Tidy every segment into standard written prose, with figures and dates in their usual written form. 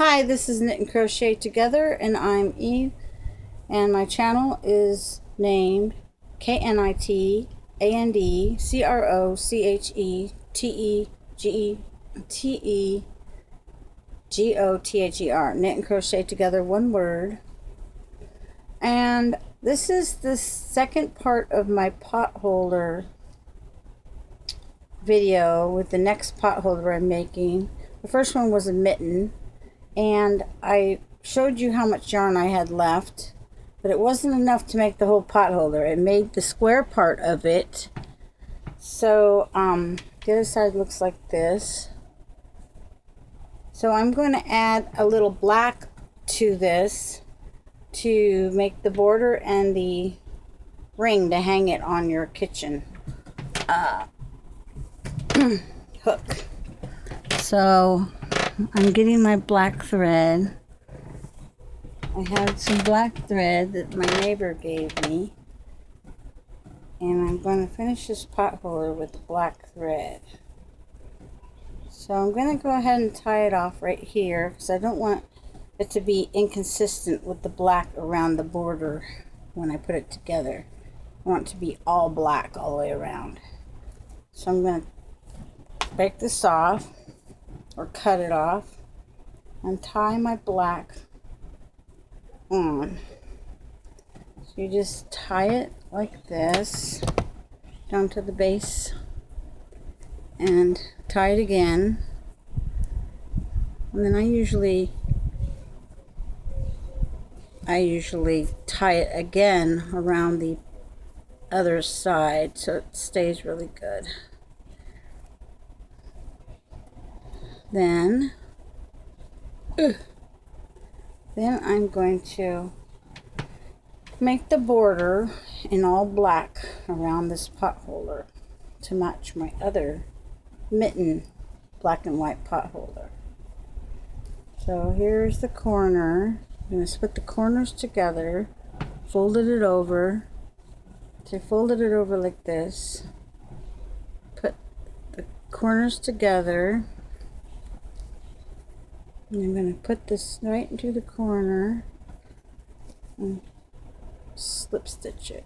Hi, this is Knit and Crochet Together, and I'm Eve, and my channel is named KNITANDCROCHETTEGOTHER, Knit and Crochet Together, one word. And this is the second part of my pot holder video with the next pot holder I'm making. The first one was a mitten, and I showed you how much yarn I had left, but it wasn't enough to make the whole pot holder. It made the square part of it. So the other side looks like this. So I'm going to add a little black to this to make the border and the ring to hang it on your kitchen hook. So I'm getting my black thread. I had some black thread that my neighbor gave me, and I'm going to finish this pot holder with the black thread. So I'm going to go ahead and tie it off right here because I don't want it to be inconsistent with the black around the border when I put it together. I want it to be all black all the way around. So I'm going to break this off or cut it off and tie my black on. So you just tie it like this down to the base and tie it again, and then I usually tie it again around the other side so it stays really good. Then I'm going to make the border in all black around this pot holder to match my other mitten black and white pot holder. So here's the corner. I'm going to split the corners together, folded it over. So I folded it over like this, put the corners together, and I'm going to put this right into the corner and slip stitch it.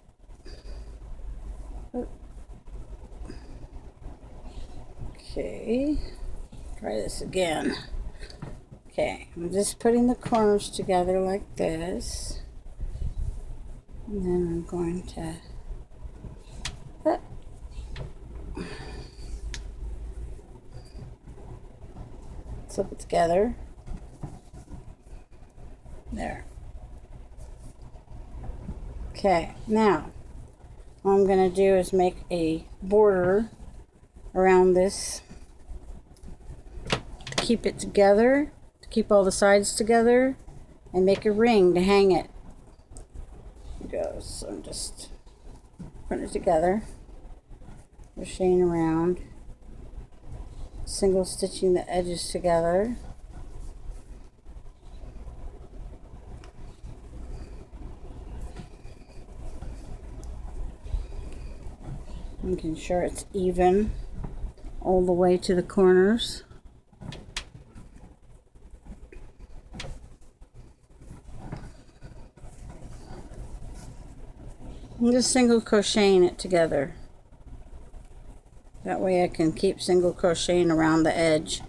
Okay, try this again. Okay, I'm just putting the corners together like this, and then I'm going to slip it together. There. Okay, now what I'm going to do is make a border around this to keep it together, to keep all the sides together, and make a ring to hang it. There it goes. So I'm just putting it together, crocheting around, single stitching the edges together. Making sure it's even all the way to the corners. I'm just single crocheting it together. That way I can keep single crocheting around the edge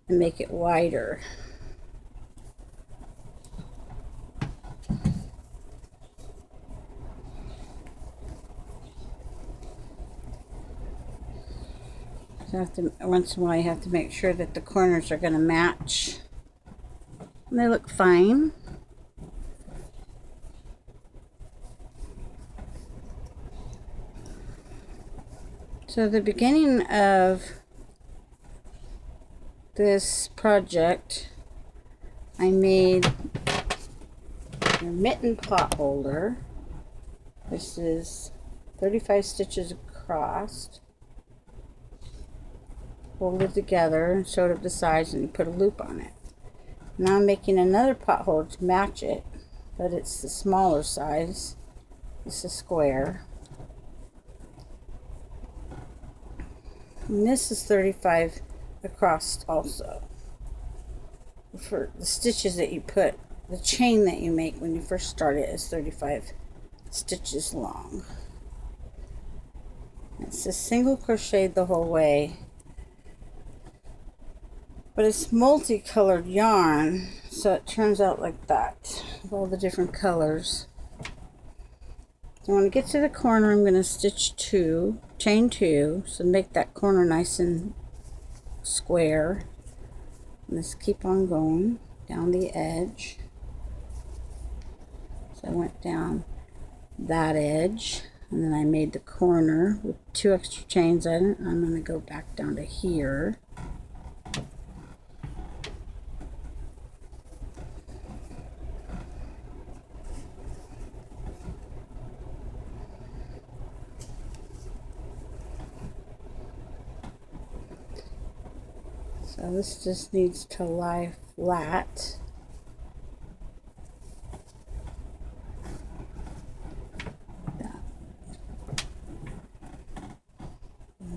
and make it wider. So once in a while you have to make sure that the corners are going to match. And they look fine. So the beginning of this project, I made a mitten pot holder. This is 35 stitches across, folded together and sewed up the sides and put a loop on it. Now I'm making another pot holder to match it, but it's the smaller size. It's a square. And this is 35 across also. for the stitches that you put, the chain that you make when you first start it is 35 stitches long. It's a single crocheted the whole way, but it's multicolored yarn, so it turns out like that with all the different colors. So when I get to the corner, I'm going to stitch 2, chain 2, so make that corner nice and square. And just keep on going down the edge. So I went down that edge, and then I made the corner with 2 extra chains in it. I'm going to go back down to here. So this just needs to lie flat.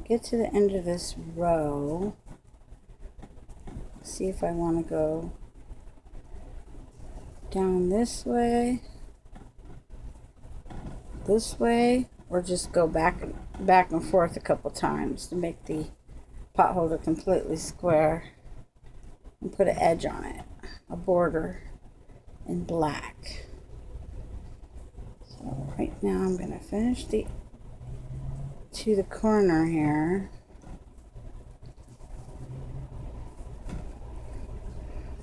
Get to the end of this row. See if I want to go down this way, or just go back and forth a couple times to make the pot holder completely square, and put an edge on it, a border in black. So right now I'm going to finish to the corner here,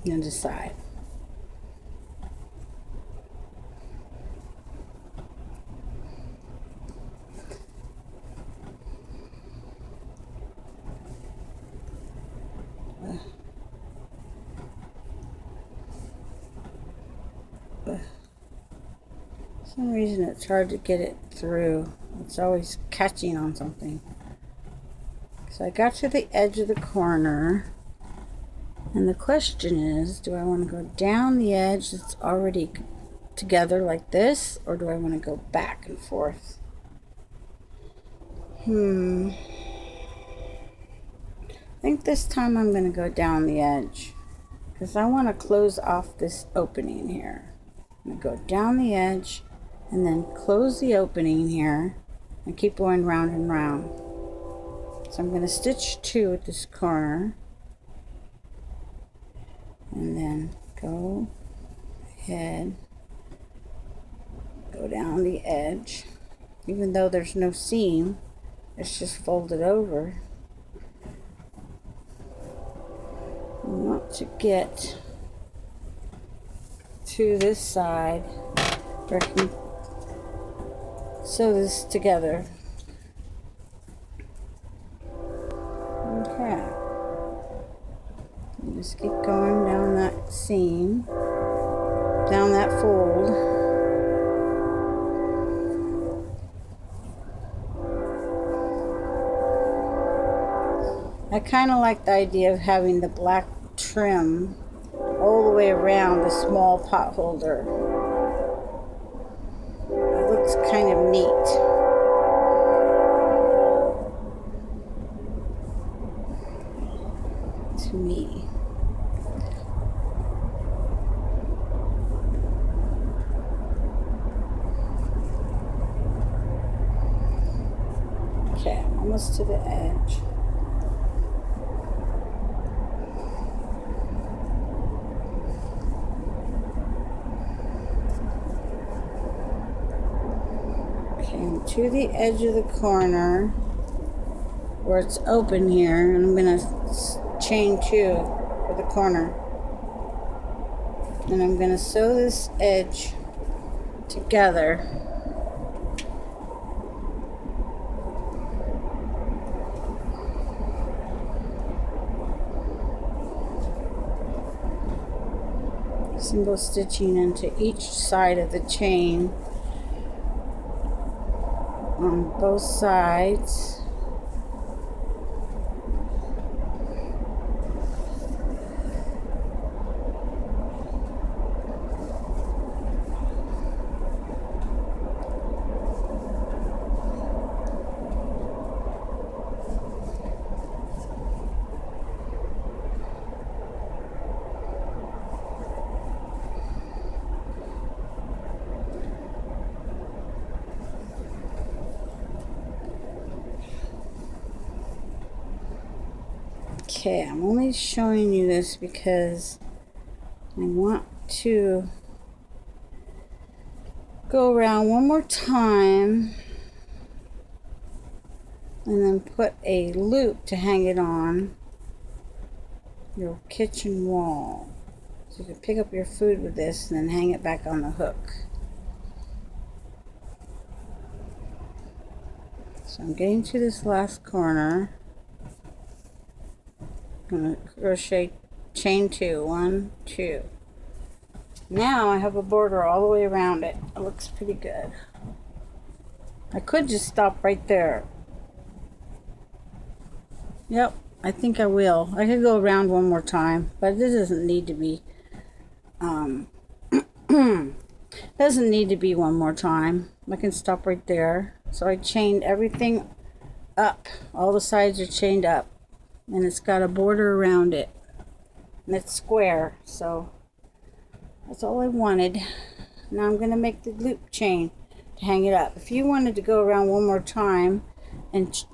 and decide. For some reason it's hard to get it through. It's always catching on something. So I got to the edge of the corner, and the question is, do I want to go down the edge that's already together like this, or do I want to go back and forth? I think this time I'm going to go down the edge, because I want to close off this opening here. I'm going to go down the edge and then close the opening here and keep going round and round. So I'm going to stitch 2 at this corner, and then go ahead, go down the edge. Even though there's no seam, it's just folded over. I want to get to this side where I can sew this together. Okay. You just keep going down that seam, down that fold. I kind of like the idea of having the black trim all the way around the small pot holder. It looks kind of neat. To me. Okay, I'm almost to the edge. To the edge of the corner where it's open here, and I'm going to chain 2 for the corner, and I'm going to sew this edge together. Single stitching into each side of the chain on both sides. Okay, I'm only showing you this because I want to go around one more time and then put a loop to hang it on your kitchen wall. So you can pick up your food with this and then hang it back on the hook. So I'm getting to this last corner. I'm going to crochet chain 2, 1, 2. Now I have a border all the way around it. It looks pretty good. I could just stop right there. Yep, I think I will. I could go around one more time, but this doesn't need to be doesn't need to be one more time. I can stop right there. So I chained everything up. All the sides are chained up, and it's got a border around it, and it's square. So that's all I wanted. Now I'm going to make the loop chain to hang it up. If you wanted to go around one more time and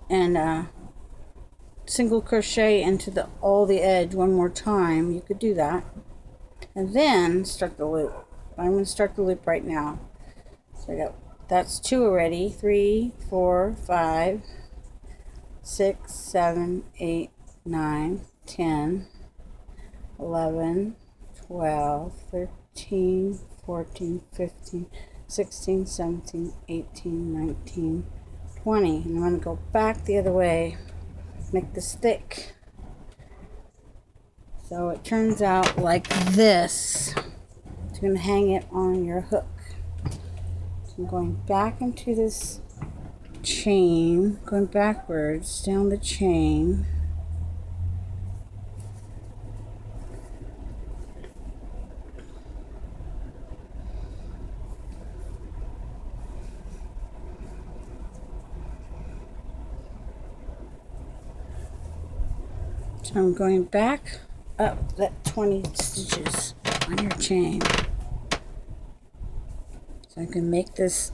single crochet into all the edge one more time, you could do that, and then start the loop. I'm going to start the loop right now. So that's 2 already. 3, 4, 5, 6, 7, 8, 9, 10, 11, 12, 13, 14, 15, 16, 17, 18, 19, 20. And I'm going to go back the other way, make this thick. So it turns out like this. So you're going to hang it on your hook. So I'm going back into this chain, going backwards down the chain. So I'm going back up that 20 stitches on your chain. So I can make this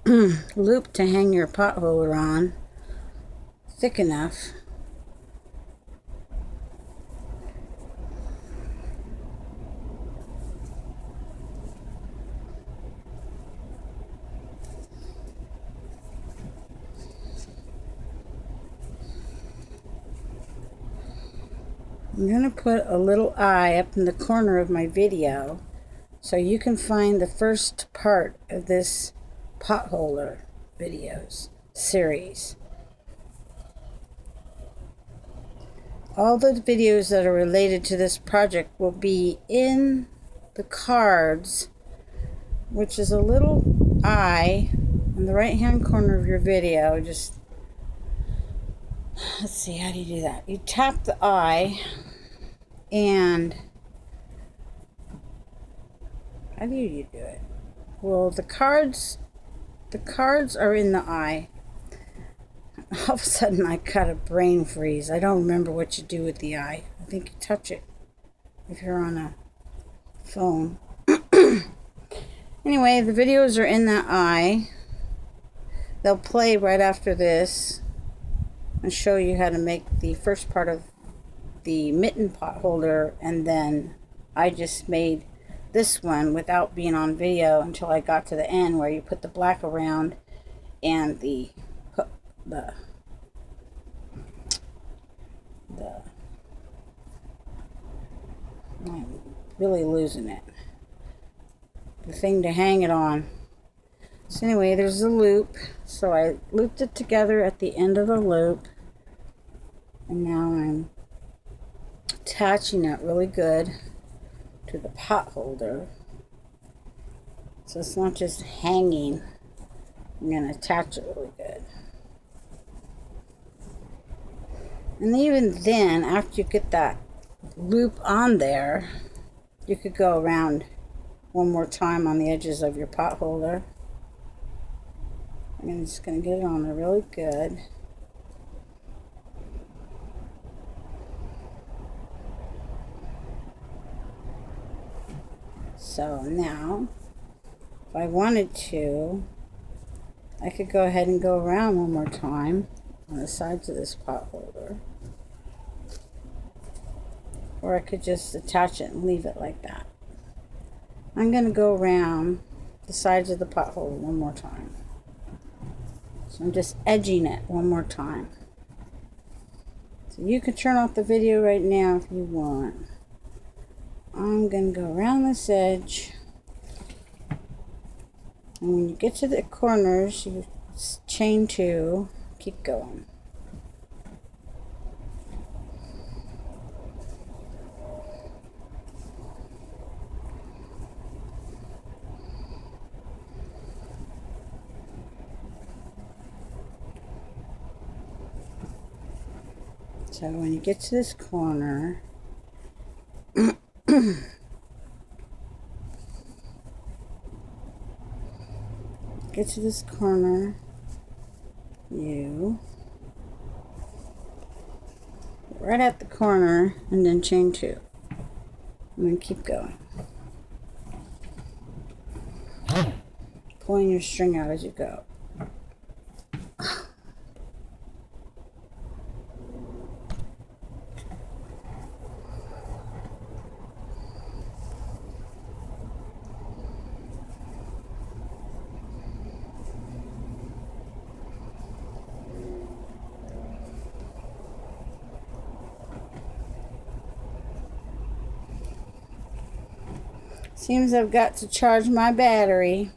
loop to hang your pot holder on thick enough. I'm going to put a little eye up in the corner of my video so you can find the first part of this pot holder videos series. All the videos that are related to this project will be in the cards, which is a little eye in the right hand corner of your video. Just let's see, how do you do that? You tap the eye, and how do you do it? Well, the cards are in the eye. All of a sudden I got a brain freeze. I don't remember what you do with the eye. I think you touch it if you're on a phone. Anyway, the videos are in that eye. They'll play right after this and show you how to make the first part of the mitten pot holder, and then I just made this one without being on video until I got to the end where you put the black around and the hook, I'm really losing it, the thing to hang it on. So anyway, there's a loop, so I looped it together at the end of the loop, and now I'm attaching it really good to the pot holder, so it's not just hanging. I'm going to attach it really good. And even then, after you get that loop on there, you could go around one more time on the edges of your pot holder. I'm just going to get it on there really good. So now, if I wanted to, I could go ahead and go around one more time on the sides of this pot holder. or I could just attach it and leave it like that. I'm going to go around the sides of the pothole one more time. So I'm just edging it one more time. So you can turn off the video right now if you want. I'm going to go around this edge. And when you get to the corners, you chain 2, keep going. So when you get to this corner, get to this corner, you right at the corner, and then chain 2, and then keep going, pulling your string out as you go. Seems I've got to charge my battery,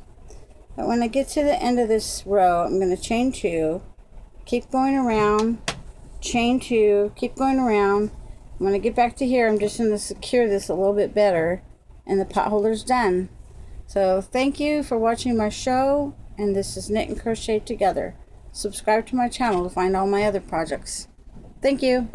but when I get to the end of this row, I'm going to chain 2, keep going around, chain 2, keep going around. When I get back to here, I'm just going to secure this a little bit better, and the pot holder's done. So thank you for watching my show, and this is Knit and Crochet Together. Subscribe to my channel to find all my other projects. Thank you.